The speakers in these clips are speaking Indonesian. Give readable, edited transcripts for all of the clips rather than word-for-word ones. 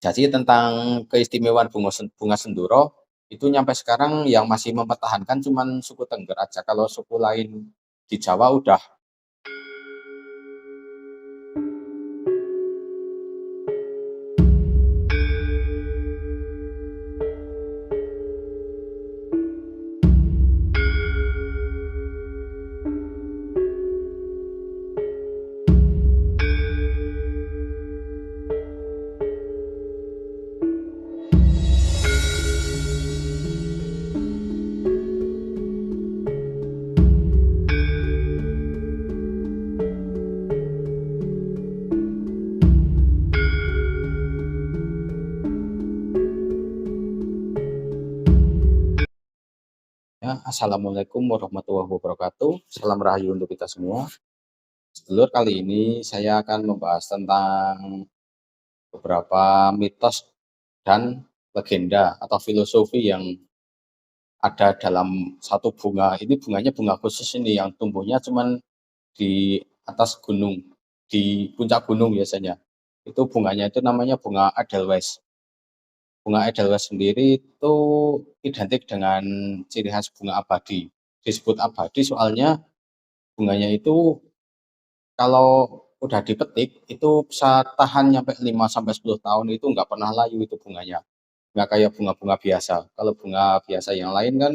Jadi tentang keistimewaan bunga senduro, itu nyampe sekarang yang masih mempertahankan cuman suku Tengger aja, kalau suku lain di Jawa udah. Ya, assalamualaikum warahmatullahi wabarakatuh. Salam rahayu untuk kita semua. Sedulur, kali ini saya akan membahas tentang beberapa mitos dan legenda atau filosofi yang ada dalam satu bunga. Ini bunganya bunga khusus ini yang tumbuhnya cuman di atas gunung, di puncak gunung biasanya. Itu bunganya itu namanya bunga Edelweiss. Bunga Edelweiss sendiri itu identik dengan ciri khas bunga abadi. Disebut abadi soalnya bunganya itu kalau udah dipetik itu bisa tahan nyampe 5 sampai 10 tahun, itu nggak pernah layu itu bunganya. Nggak kayak bunga-bunga biasa. Kalau bunga biasa yang lain kan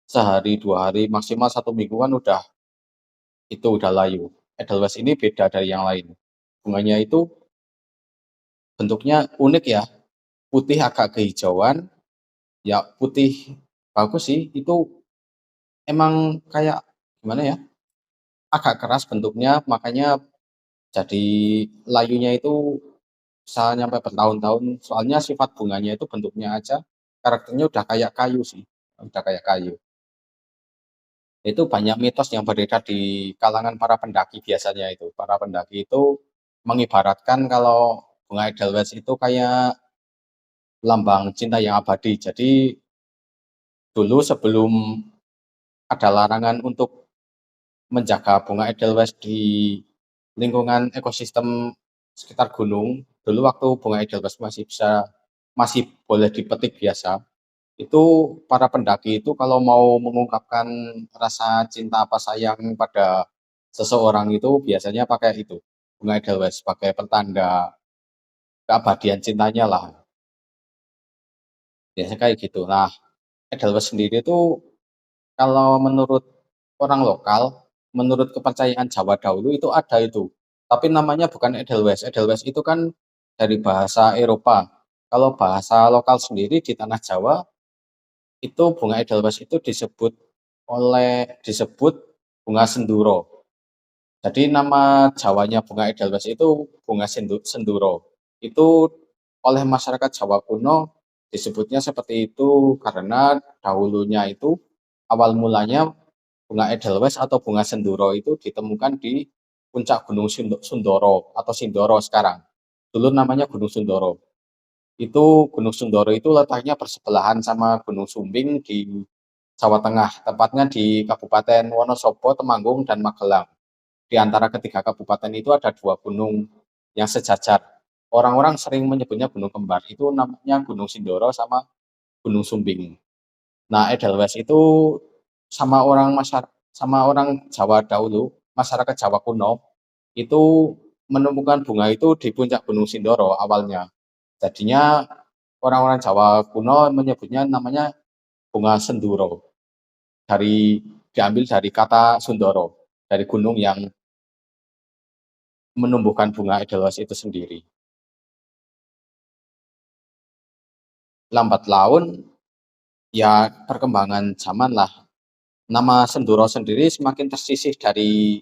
sehari, 2 hari, maksimal 1 minggu kan udah layu. Edelweiss ini beda dari yang lain. Bunganya itu bentuknya unik ya, putih agak kehijauan, ya putih bagus sih, itu emang kayak gimana ya, agak keras bentuknya, makanya jadi layunya itu bisa nyampe bertahun-tahun, soalnya sifat bunganya itu bentuknya aja, karakternya udah kayak kayu sih, udah kayak kayu. Itu banyak mitos yang beredar di kalangan para pendaki biasanya itu. Para pendaki itu mengibaratkan kalau bunga Edelweiss itu kayak lambang cinta yang abadi. Jadi dulu sebelum ada larangan untuk menjaga bunga Edelweiss di lingkungan ekosistem sekitar gunung, dulu waktu bunga Edelweiss masih boleh dipetik biasa, itu para pendaki itu kalau mau mengungkapkan rasa cinta apa sayang pada seseorang itu biasanya pakai itu, bunga Edelweiss sebagai pertanda keabadian cintanya lah, biasanya kayak gitu. Nah, Edelweiss sendiri itu kalau menurut orang lokal, menurut kepercayaan Jawa dahulu itu ada itu, tapi namanya bukan Edelweiss. Edelweiss itu kan dari bahasa Eropa. Kalau bahasa lokal sendiri di tanah Jawa, itu bunga Edelweiss itu disebut bunga senduro. Jadi nama Jawanya bunga Edelweiss itu bunga senduro. Itu oleh masyarakat Jawa kuno disebutnya seperti itu karena dahulunya itu awal mulanya bunga Edelweiss atau bunga senduro itu ditemukan di puncak Gunung Sundoro atau Sindoro sekarang. Dulu namanya Gunung Sundoro. Itu Gunung Sundoro itu letaknya bersebelahan sama Gunung Sumbing di Jawa Tengah, tepatnya di Kabupaten Wonosobo, Temanggung, dan Magelang. Di antara ketiga kabupaten itu ada dua gunung yang sejajar. Orang-orang sering menyebutnya gunung kembar. Itu namanya Gunung Sindoro sama Gunung Sumbing. Nah, Edelweiss itu sama orang Jawa dahulu, masyarakat Jawa kuno itu menemukan bunga itu di puncak Gunung Sindoro awalnya. Jadinya orang-orang Jawa kuno menyebutnya namanya bunga senduro. Diambil dari kata Sundoro, dari gunung yang menumbuhkan bunga Edelweiss itu sendiri. Lambat laun, ya perkembangan zaman lah. Nama Senduro sendiri semakin tersisih dari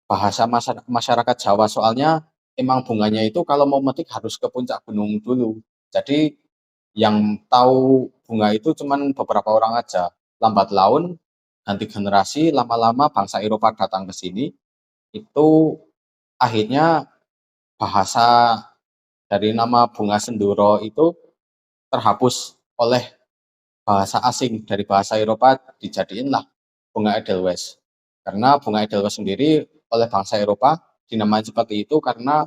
bahasa masyarakat Jawa, soalnya emang bunganya itu kalau mau metik harus ke puncak gunung dulu. Jadi yang tahu bunga itu cuman beberapa orang aja. Lambat laun, ganti generasi, lama-lama bangsa Eropa datang ke sini, itu akhirnya bahasa dari nama bunga Senduro itu terhapus oleh bahasa asing, dari bahasa Eropa dijadiinlah bunga Edelweiss. Karena bunga Edelweiss sendiri oleh bangsa Eropa dinamai seperti itu karena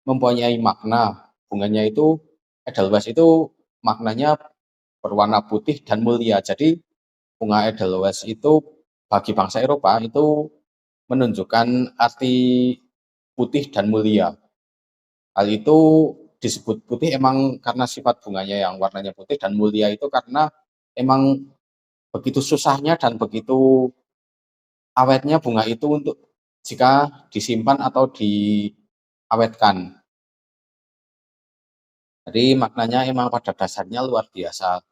mempunyai makna. bunganya itu Edelweiss itu maknanya berwarna putih dan mulia. Jadi bunga Edelweiss itu bagi bangsa Eropa itu menunjukkan arti putih dan mulia. Hal itu disebut putih emang karena sifat bunganya yang warnanya putih, dan mulia itu karena emang begitu susahnya dan begitu awetnya bunga itu untuk jika disimpan atau diawetkan. Jadi maknanya emang pada dasarnya luar biasa.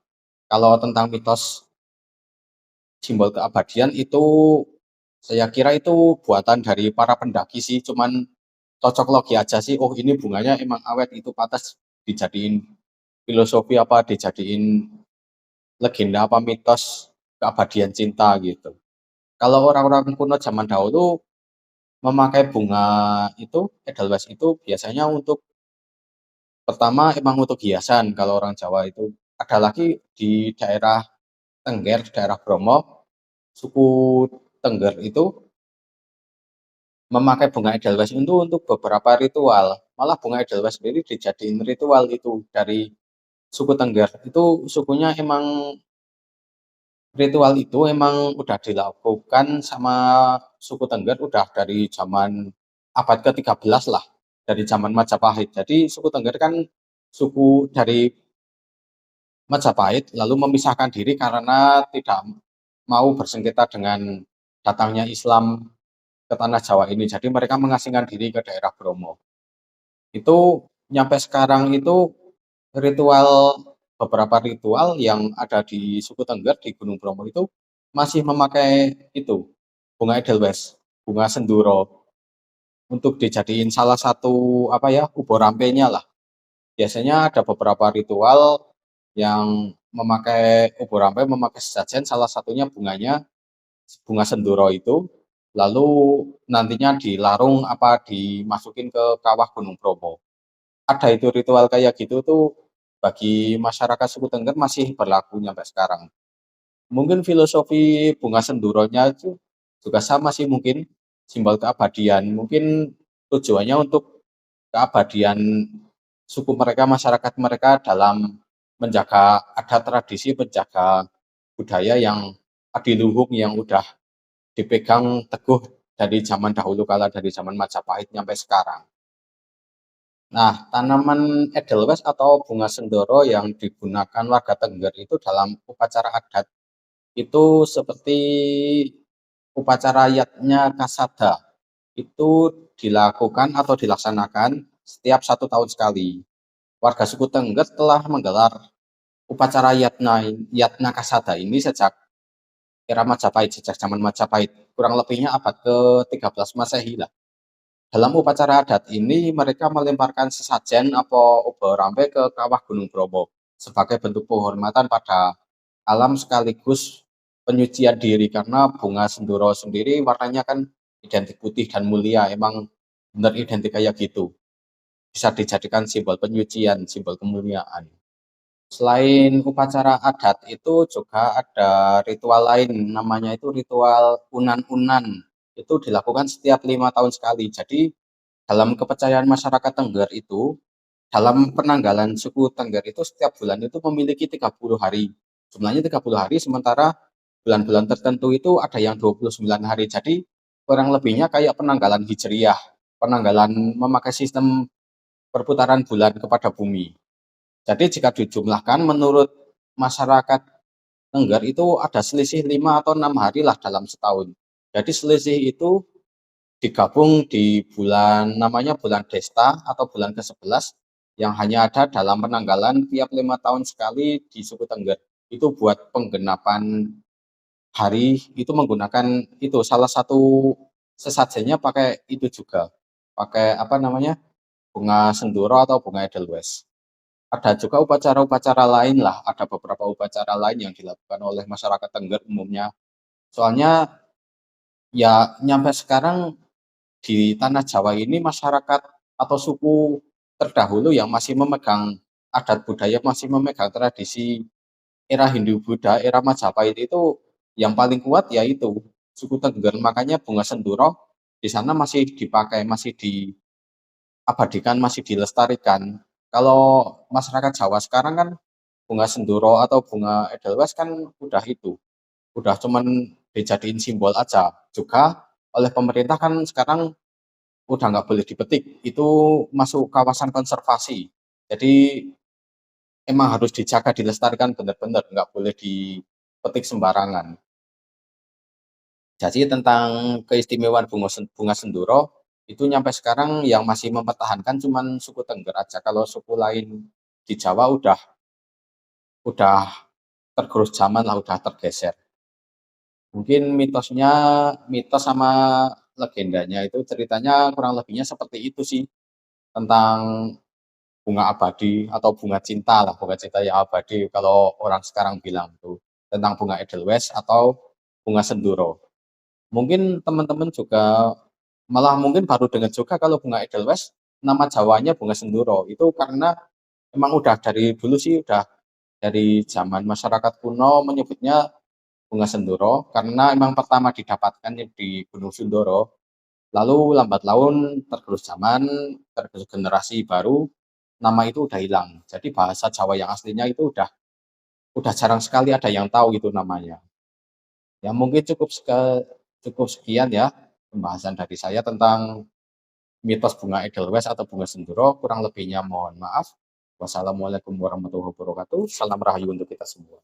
Kalau tentang mitos simbol keabadian itu saya kira itu buatan dari para pendaki sih, cuman cocok logi aja sih. Oh, ini bunganya emang awet, itu pantas dijadiin filosofi apa, dijadiin legenda apa, mitos keabadian cinta gitu. Kalau orang-orang kuno zaman dahulu memakai bunga itu, Edelweiss itu biasanya untuk pertama emang untuk hiasan kalau orang Jawa itu. Ada lagi di daerah Tengger, daerah Bromo, suku Tengger itu memakai bunga Edelweiss itu untuk beberapa ritual. Malah bunga Edelweiss sendiri dijadiin ritual itu dari suku Tengger. Itu sukunya emang ritual itu emang udah dilakukan sama suku Tengger udah dari zaman abad ke-13 lah, dari zaman Majapahit. Jadi suku Tengger kan suku dari Majapahit lalu memisahkan diri karena tidak mau bersengketa dengan datangnya Islam ke tanah Jawa ini. Jadi mereka mengasingkan diri ke daerah Bromo. Itu nyampe sekarang itu ritual beberapa ritual yang ada di suku Tengger di Gunung Bromo itu masih memakai itu bunga Edelweiss, bunga senduro untuk dijadiin salah satu apa ya, ubur rampenya lah. Biasanya ada beberapa ritual yang memakai ubur rampe, memakai sesajen, salah satunya bunganya bunga senduro itu, lalu nantinya dilarung apa dimasukin ke kawah Gunung Bromo. Ada itu ritual kayak gitu tuh bagi masyarakat suku Tengger masih berlaku sampai sekarang. Mungkin filosofi bunga senduronya itu juga sama sih, mungkin simbol keabadian. Mungkin tujuannya untuk keabadian suku mereka, masyarakat mereka dalam menjaga adat tradisi, menjaga budaya yang adiluhung yang udah dipegang teguh dari zaman dahulu kala, dari zaman Majapahit sampai sekarang. Nah, tanaman Edelweiss atau bunga sendoro yang digunakan warga Tengger itu dalam upacara adat itu seperti upacara yatnya kasada. Itu dilakukan atau dilaksanakan setiap 1 tahun sekali. Warga suku Tengger telah menggelar upacara yatna kasada ini sejak era Majapahit, sejak zaman Majapahit, kurang lebihnya abad ke-13 Masehi lah. Dalam upacara adat ini mereka melemparkan sesajen atau obor rampe ke kawah Gunung Bromo sebagai bentuk penghormatan pada alam sekaligus penyucian diri, karena bunga senduro sendiri warnanya kan identik putih dan mulia, emang benar identik kayak gitu. Bisa dijadikan simbol penyucian, simbol kemuliaan. Selain upacara adat itu juga ada ritual lain, namanya itu ritual unan-unan. Itu dilakukan setiap 5 tahun sekali. Jadi dalam kepercayaan masyarakat Tengger itu, dalam penanggalan suku Tengger itu setiap bulan itu memiliki 30 hari. Jumlahnya 30 hari, sementara bulan-bulan tertentu itu ada yang 29 hari. Jadi kurang lebihnya kayak penanggalan Hijriyah, penanggalan memakai sistem perputaran bulan kepada bumi. Jadi jika dijumlahkan menurut masyarakat Tengger itu ada selisih 5 atau 6 hari lah dalam setahun. Jadi selisih itu digabung di bulan namanya bulan Desta atau bulan ke-11 yang hanya ada dalam penanggalan tiap 5 tahun sekali di suku Tengger. Itu buat penggenapan hari itu menggunakan itu salah satu sesajennya pakai itu juga. Pakai apa namanya? Bunga senduro atau bunga Edelweiss. Ada juga upacara-upacara lain lah, ada beberapa upacara lain yang dilakukan oleh masyarakat Tengger umumnya. Soalnya ya nyampe sekarang di tanah Jawa ini masyarakat atau suku terdahulu yang masih memegang adat budaya, masih memegang tradisi era Hindu Buddha, era Majapahit itu yang paling kuat yaitu suku Tengger. Makanya bunga senduro di sana masih dipakai, masih diabadikan, masih dilestarikan. Kalau masyarakat Jawa sekarang kan bunga senduro atau bunga edelweiss kan udah itu, udah cuman dijadiin simbol aja. Juga oleh pemerintah kan sekarang udah nggak boleh dipetik, itu masuk kawasan konservasi. Jadi emang harus dijaga, dilestarikan bener-bener, nggak boleh dipetik sembarangan. Jadi tentang keistimewaan bunga senduro, itu nyampe sekarang yang masih mempertahankan cuman suku Tengger aja, kalau suku lain di Jawa udah tergerus zaman lah, udah tergeser. Mungkin mitos sama legendanya itu ceritanya kurang lebihnya seperti itu sih, tentang bunga abadi atau bunga cinta yang abadi kalau orang sekarang bilang tuh, tentang bunga edelweiss atau bunga senduro. Mungkin teman-teman juga malah mungkin baru dengar juga kalau bunga edelweiss nama Jawanya bunga senduro, itu karena emang udah dari dulu sih, udah dari zaman masyarakat kuno menyebutnya bunga senduro karena emang pertama didapatkan di Gunung Sindoro, lalu lambat laun tergerus zaman, tergerus generasi baru, nama itu udah hilang. Jadi bahasa Jawa yang aslinya itu udah jarang sekali ada yang tahu itu namanya. Ya mungkin cukup sekian ya pembahasan dari saya tentang mitos bunga edelweiss atau bunga senduro, kurang lebihnya mohon maaf. Wassalamualaikum warahmatullahi wabarakatuh. Salam rahayu untuk kita semua.